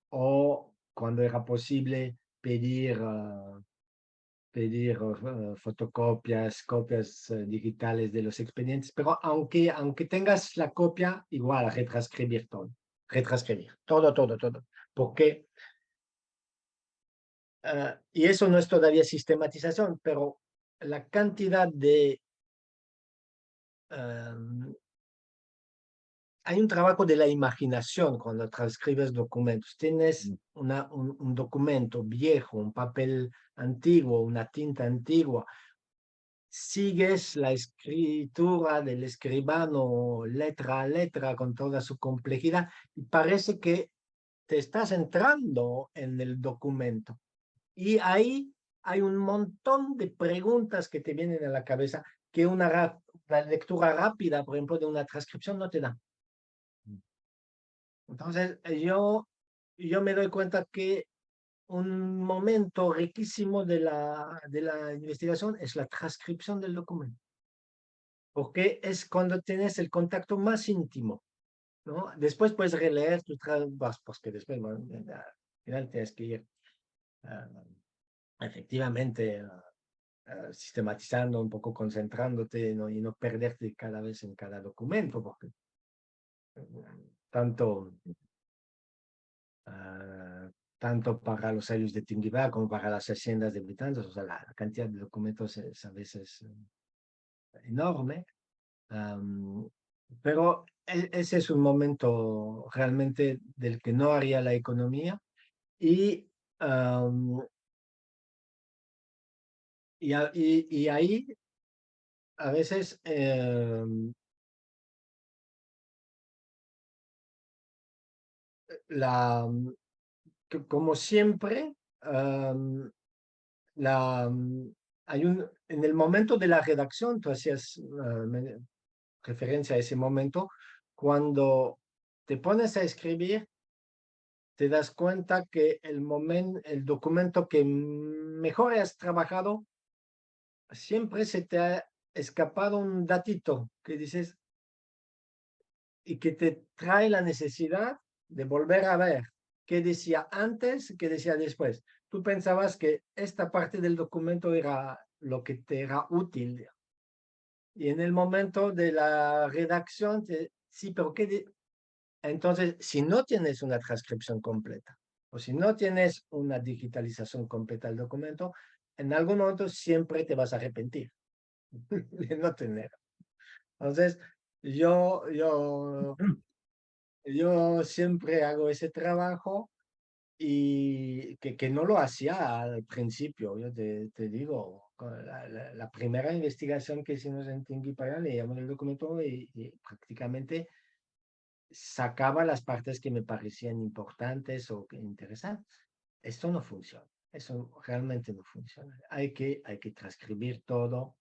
o cuando era posible pedir fotocopias, copias digitales de los expedientes, pero aunque tengas la copia, igual retranscribir todo, todo, porque, y eso no es todavía sistematización, pero la cantidad de hay un trabajo de la imaginación cuando transcribes documentos. Tienes un documento viejo, un papel antiguo, una tinta antigua. Sigues la escritura del escribano letra a letra con toda su complejidad y parece que te estás entrando en el documento. Y ahí hay un montón de preguntas que te vienen a la cabeza que una lectura rápida, por ejemplo, de una transcripción no te da. Entonces, yo me doy cuenta que un momento riquísimo de la investigación es la transcripción del documento, porque es cuando tienes el contacto más íntimo, ¿no? Después puedes releer porque después, bueno, al final tienes que ir efectivamente sistematizando, un poco concentrándote, ¿no? Y no perderte cada vez en cada documento, porque tanto tanto para los sellos de Tinguibá como para las haciendas de Betanzos, o sea, la cantidad de documentos es a veces enorme, pero ese es un momento realmente del que no haría la economía y, y ahí a veces la, como siempre, hay en el momento de la redacción, tú hacías referencia a ese momento, cuando te pones a escribir, te das cuenta que el documento que mejor has trabajado, siempre se te ha escapado un datito que dices y que te trae la necesidad de volver a ver qué decía antes, qué decía después. Tú pensabas que esta parte del documento era lo que te era útil. Y en el momento de la redacción, sí, pero entonces, si no tienes una transcripción completa o si no tienes una digitalización completa del documento, en algún momento siempre te vas a arrepentir de no tener. Entonces, yo siempre hago ese trabajo y que no lo hacía al principio. Yo te digo, la primera investigación que hicimos en Tinguipaya, leíamos el documento y prácticamente sacaba las partes que me parecían importantes o interesantes. Esto no funciona. Eso realmente no funciona. Hay que transcribir todo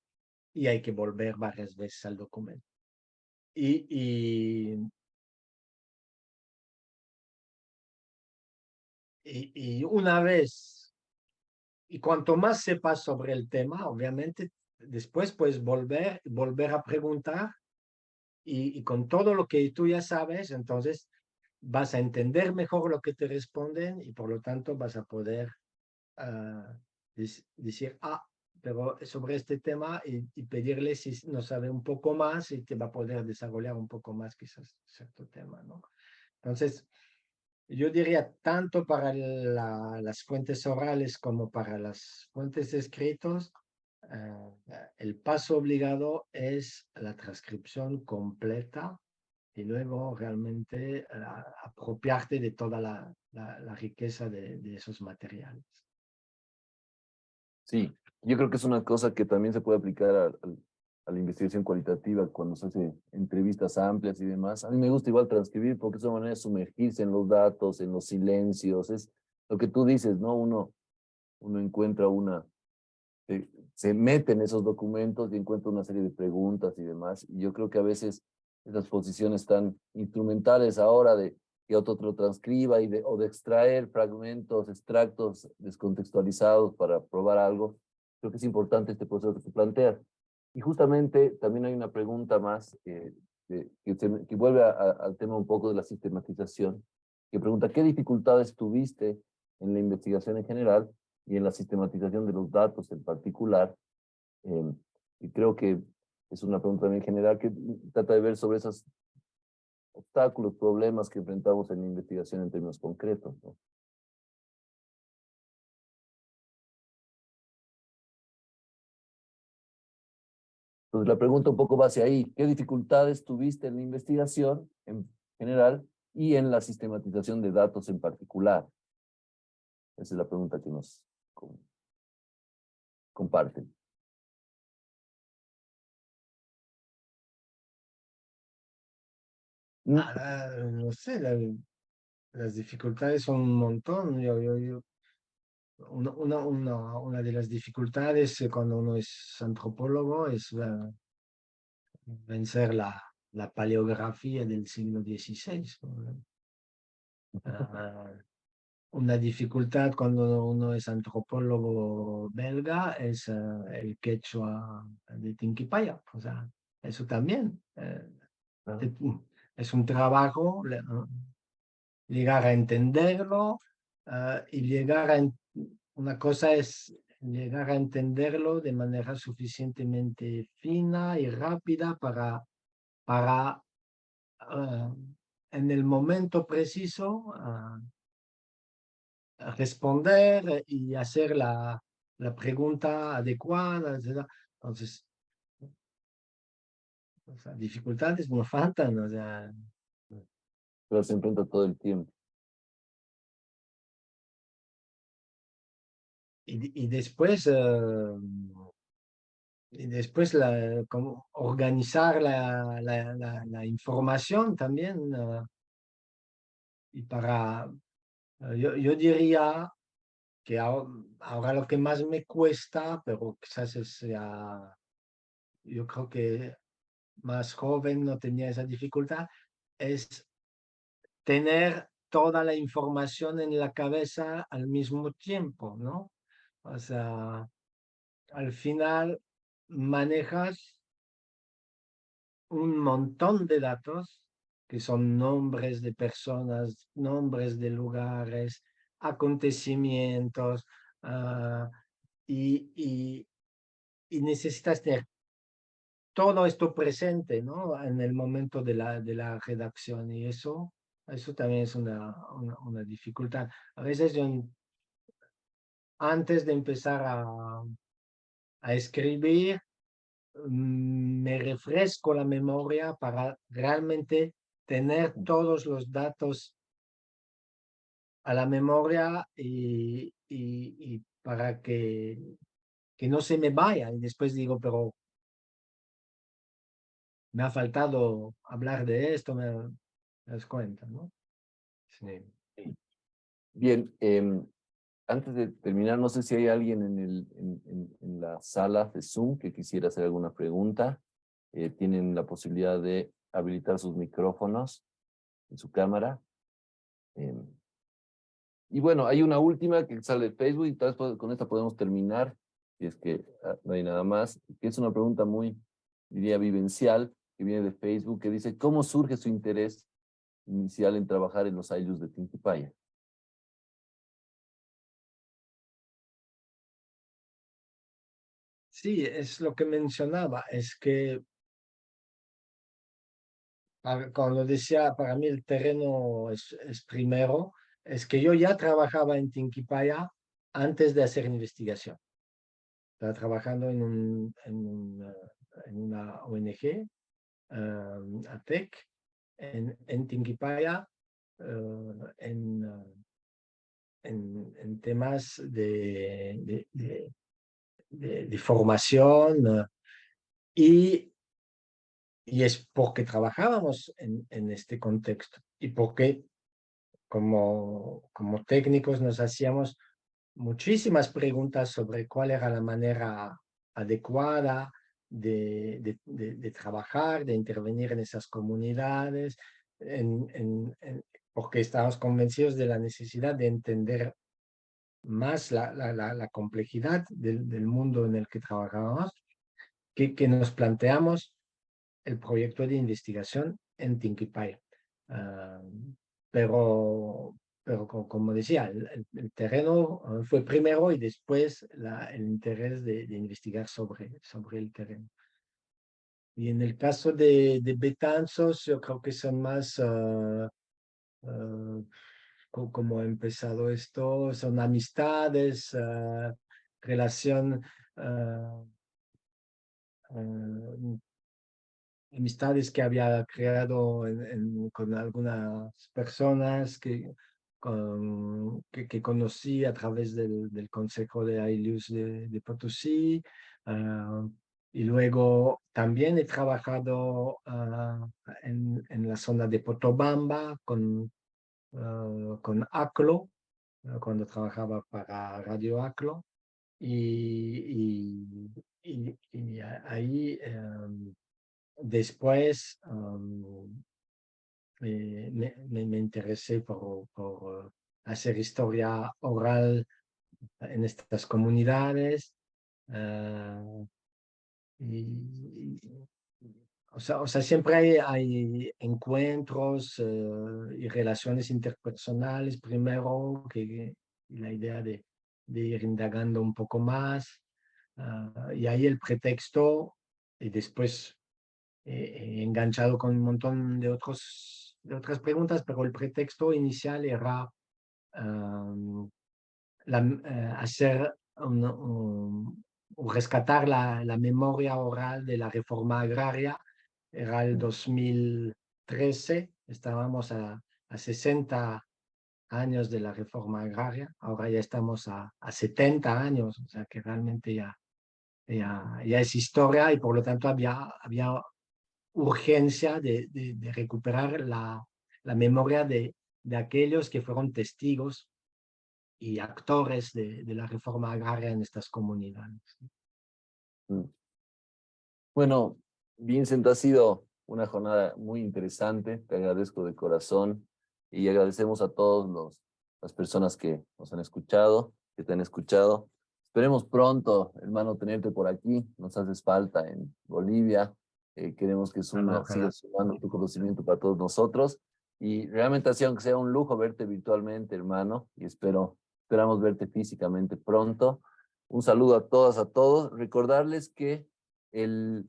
y hay que volver varias veces al documento. Y una vez, y cuanto más sepas sobre el tema, obviamente, después puedes volver a preguntar y con todo lo que tú ya sabes, entonces vas a entender mejor lo que te responden y por lo tanto vas a poder decir, pero sobre este tema y pedirle si no sabe un poco más y te va a poder desarrollar un poco más quizás cierto tema, ¿no? Entonces, yo diría tanto para las fuentes orales como para las fuentes escritas, el paso obligado es la transcripción completa y luego realmente apropiarte de toda la riqueza de esos materiales. Sí, yo creo que es una cosa que también se puede aplicar a la investigación cualitativa cuando se hace entrevistas amplias y demás. A mí me gusta igual transcribir porque es una manera de sumergirse en los datos, en los silencios. Es lo que tú dices, ¿no? Uno encuentra se mete en esos documentos y encuentra una serie de preguntas y demás. Y yo creo que a veces esas posiciones tan instrumentales ahora de que otro te lo transcriba o de extraer fragmentos, extractos descontextualizados para probar algo, creo que es importante este proceso que se plantea. Y justamente también hay una pregunta más que vuelve al tema un poco de la sistematización, que pregunta, ¿qué dificultades tuviste en la investigación en general y en la sistematización de los datos en particular? Y creo que es una pregunta también general que trata de ver sobre esos obstáculos, problemas que enfrentamos en la investigación en términos concretos, ¿no? Entonces la pregunta un poco va hacia ahí. ¿Qué dificultades tuviste en la investigación en general y en la sistematización de datos en particular? Esa es la pregunta que nos comparten. No sé, las dificultades son un montón. Una de las dificultades cuando uno es antropólogo es vencer la paleografía del siglo XVI. Una dificultad cuando uno es antropólogo belga es el quechua de Tinquipaya. O sea, eso también es un trabajo llegar a entenderlo y una cosa es llegar a entenderlo de manera suficientemente fina y rápida para en el momento preciso responder y hacer la pregunta adecuada, etc. Entonces, o sea, dificultades no faltan, o sea, Pero se enfrenta todo el tiempo. y después como organizar la información también. Y yo diría que ahora lo que más me cuesta, pero quizás yo creo que más joven no tenía esa dificultad, es tener toda la información en la cabeza al mismo tiempo, ¿no? O sea, al final manejas un montón de datos que son nombres de personas, nombres de lugares, acontecimientos, y, y necesitas tener todo esto presente, ¿no? En el momento de la redacción y eso también es una dificultad. A veces yo, antes de empezar a escribir, me refresco la memoria para realmente tener todos los datos a la memoria y para que no se me vaya. Y después digo, pero me ha faltado hablar de esto, me das cuenta, ¿no? Sí. Bien, antes de terminar, no sé si hay alguien en la sala de Zoom que quisiera hacer alguna pregunta. Tienen la posibilidad de habilitar sus micrófonos en su cámara. Y bueno, hay una última que sale de Facebook y tal vez con esta podemos terminar, si es que no hay nada más, que es una pregunta muy, diría, vivencial, que viene de Facebook, que dice, ¿cómo surge su interés inicial en trabajar en los aylus de Tinquipaya? Sí, es lo que mencionaba, es que cuando decía para mí el terreno es primero, es que yo ya trabajaba en Tinquipaya antes de hacer investigación. Estaba trabajando en una ONG, ATEC, en Tinquipaya, en temas de formación y es porque trabajábamos en este contexto y porque como técnicos nos hacíamos muchísimas preguntas sobre cuál era la manera adecuada de trabajar, de intervenir en esas comunidades, porque estábamos convencidos de la necesidad de entender más la complejidad del mundo en el que trabajábamos, que nos planteamos el proyecto de investigación en Tinquipaya. Pero como decía, el terreno fue primero y después el interés de investigar sobre el terreno. Y en el caso de Betanzos, yo creo que son más, como ha empezado esto, son amistades, relación, amistades que había creado con algunas personas que conocí a través del Consejo de Aylus de Potosí. Y luego también he trabajado en la zona de Potobamba con ACLO, cuando trabajaba para Radio ACLO. Y ahí después me interesé por hacer historia oral en estas comunidades. O sea, siempre hay encuentros y relaciones interpersonales primero, que la idea de ir indagando un poco más. Y ahí el pretexto, y después enganchado con un montón de otras preguntas, pero el pretexto inicial era hacer rescatar la memoria oral de la reforma agraria. Era el 2013, estábamos a 60 años de la reforma agraria, ahora ya estamos a 70 años, o sea que realmente ya es historia y por lo tanto había urgencia de recuperar la memoria de aquellos que fueron testigos y actores de la reforma agraria en estas comunidades. Bueno, Vincent, ha sido una jornada muy interesante. Te agradezco de corazón y agradecemos a todas las personas que nos han escuchado, que te han escuchado. Esperemos pronto, hermano, tenerte por aquí. Nos haces falta en Bolivia. Queremos que sigas sumando tu conocimiento para todos nosotros. Y realmente ha sido, aunque sea un lujo, verte virtualmente, hermano. Y esperamos verte físicamente pronto. Un saludo a todas, a todos. Recordarles que el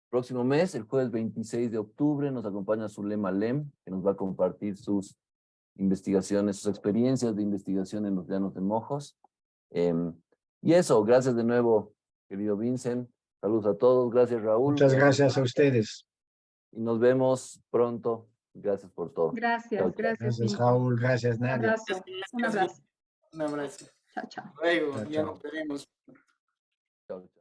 próximo mes, el jueves 26 de octubre, nos acompaña Zulema Lem, que nos va a compartir sus investigaciones, sus experiencias de investigación en los llanos de Mojos. Y eso, gracias de nuevo, querido Vincent. Saludos a todos. Gracias, Raúl. Muchas gracias a ustedes. Y nos vemos pronto. Gracias por todo. Gracias, Chao, chao. Gracias, Raúl. Gracias, Un Nadia. abrazo. Un abrazo. Un abrazo. Chao, chao. Luego, Chao, ya chao. nos veremos. Chao, chao.